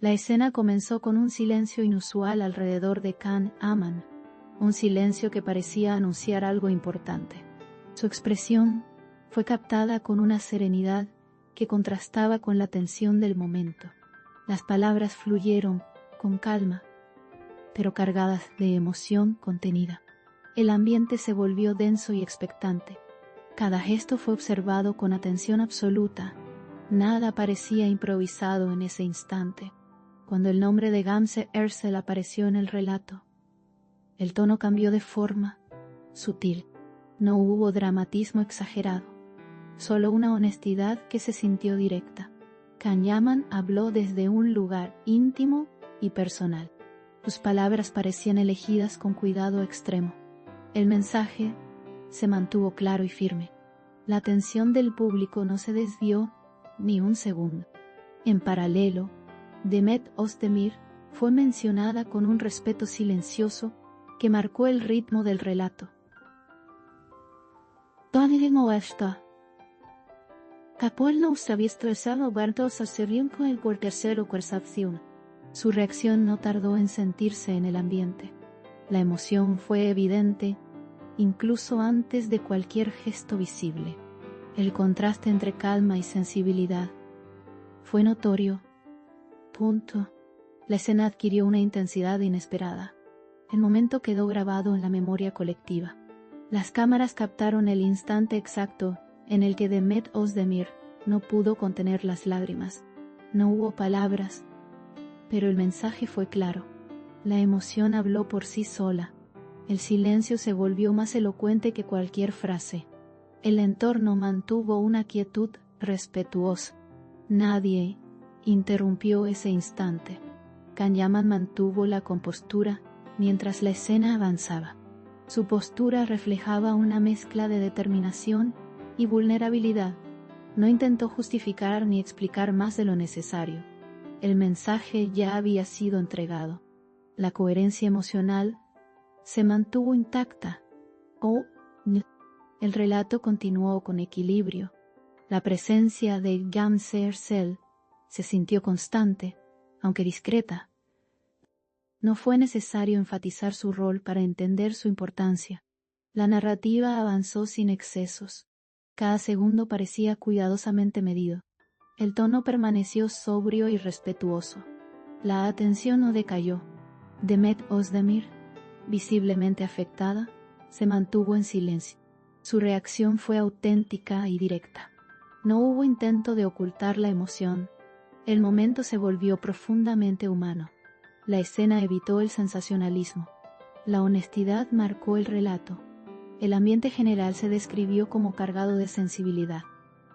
La escena comenzó con un silencio inusual alrededor de Khan Aman, un silencio que parecía anunciar algo importante. Su expresión fue captada con una serenidad que contrastaba con la tensión del momento. Las palabras fluyeron con calma, pero cargadas de emoción contenida. El ambiente se volvió denso y expectante. Cada gesto fue observado con atención absoluta. Nada parecía improvisado en ese instante. Cuando el nombre de Gamze Ersel apareció en el relato, el tono cambió de forma sutil. No hubo dramatismo exagerado, solo una honestidad que se sintió directa. Khan Yaman habló desde un lugar íntimo y personal. Sus palabras parecían elegidas con cuidado extremo. El mensaje se mantuvo claro y firme. La atención del público no se desvió ni un segundo. En paralelo, Demet Özdemir fue mencionada con un respeto silencioso que marcó el ritmo del relato. Su reacción no tardó en sentirse en el ambiente. La emoción fue evidente, incluso antes de cualquier gesto visible. El contraste entre calma y sensibilidad fue notorio. La escena adquirió una intensidad inesperada. El momento quedó grabado en la memoria colectiva. Las cámaras captaron el instante exacto en el que Demet Özdemir no pudo contener las lágrimas. No hubo palabras, pero el mensaje fue claro. La emoción habló por sí sola. El silencio se volvió más elocuente que cualquier frase. El entorno mantuvo una quietud respetuosa. Nadie interrumpió ese instante. Khan Yaman mantuvo la compostura mientras la escena avanzaba. Su postura reflejaba una mezcla de determinación y vulnerabilidad. No intentó justificar ni explicar más de lo necesario. El mensaje ya había sido entregado. La coherencia emocional se mantuvo intacta. El relato continuó con equilibrio. La presencia de Gamze Ersel se sintió constante, aunque discreta. No fue necesario enfatizar su rol para entender su importancia. La narrativa avanzó sin excesos. Cada segundo parecía cuidadosamente medido. El tono permaneció sobrio y respetuoso. La atención no decayó. Demet Özdemir, visiblemente afectada, se mantuvo en silencio. Su reacción fue auténtica y directa. No hubo intento de ocultar la emoción. El momento se volvió profundamente humano. La escena evitó el sensacionalismo. La honestidad marcó el relato. El ambiente general se describió como cargado de sensibilidad.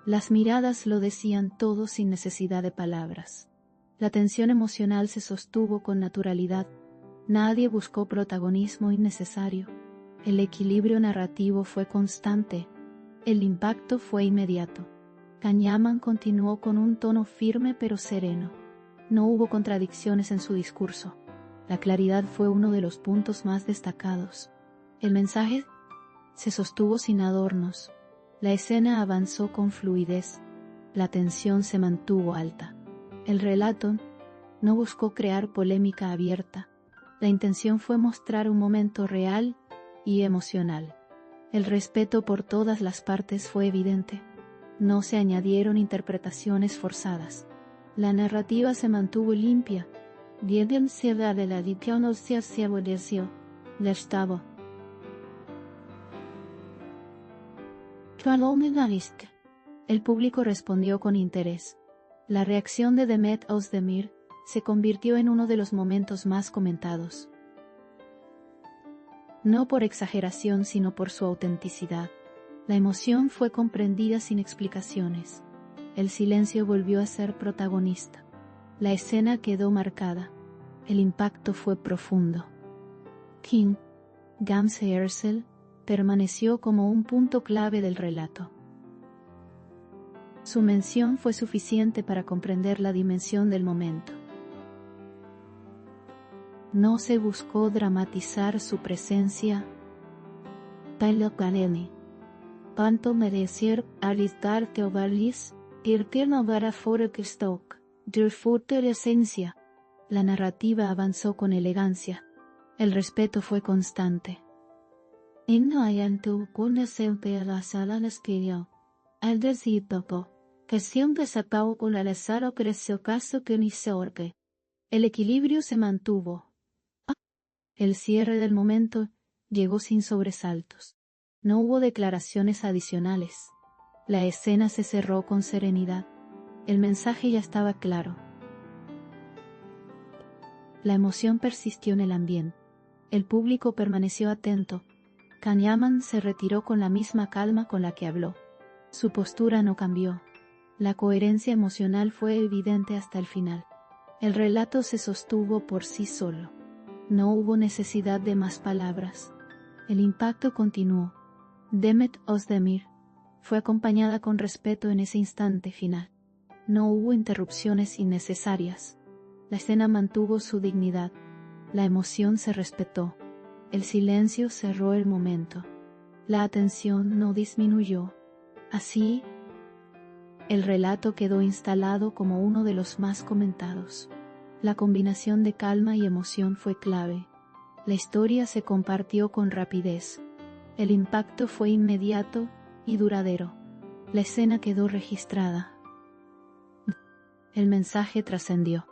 Las miradas lo decían todo sin necesidad de palabras. La tensión emocional se sostuvo con naturalidad. Nadie buscó protagonismo innecesario. El equilibrio narrativo fue constante. El impacto fue inmediato. Khan Yaman continuó con un tono firme pero sereno. No hubo contradicciones en su discurso. La claridad fue uno de los puntos más destacados. El mensaje se sostuvo sin adornos. La escena avanzó con fluidez. La tensión se mantuvo alta. El relato no buscó crear polémica abierta. La intención fue mostrar un momento real y emocional. El respeto por todas las partes fue evidente. No se añadieron interpretaciones forzadas. La narrativa se mantuvo limpia. El público respondió con interés. La reacción de Demet Özdemir se convirtió en uno de los momentos más comentados. No por exageración, sino por su autenticidad. La emoción fue comprendida sin explicaciones. El silencio volvió a ser protagonista. La escena quedó marcada. El impacto fue profundo. Gamze Ersel permaneció como un punto clave del relato. Su mención fue suficiente para comprender la dimensión del momento. No se buscó dramatizar su presencia. Panto merecer alistar teovalis, irteno vara fora Christok, der furter esencia, La narrativa avanzó con elegancia. El respeto fue constante. Al decir poco, que siempre se acabó con el azar creció caso que ni se orque. El equilibrio se mantuvo. El cierre del momento llegó sin sobresaltos. No hubo declaraciones adicionales. La escena se cerró con serenidad. El mensaje ya estaba claro. La emoción persistió en el ambiente. El público permaneció atento. Kanyaman se retiró con la misma calma con la que habló. Su postura no cambió. La coherencia emocional fue evidente hasta el final. El relato se sostuvo por sí solo. No hubo necesidad de más palabras. El impacto continuó. Demet Özdemir fue acompañada con respeto en ese instante final. No hubo interrupciones innecesarias. La escena mantuvo su dignidad. La emoción se respetó. El silencio cerró el momento. La atención no disminuyó. Así, el relato quedó instalado como uno de los más comentados. La combinación de calma y emoción fue clave. La historia se compartió con rapidez. El impacto fue inmediato y duradero. La escena quedó registrada. El mensaje trascendió.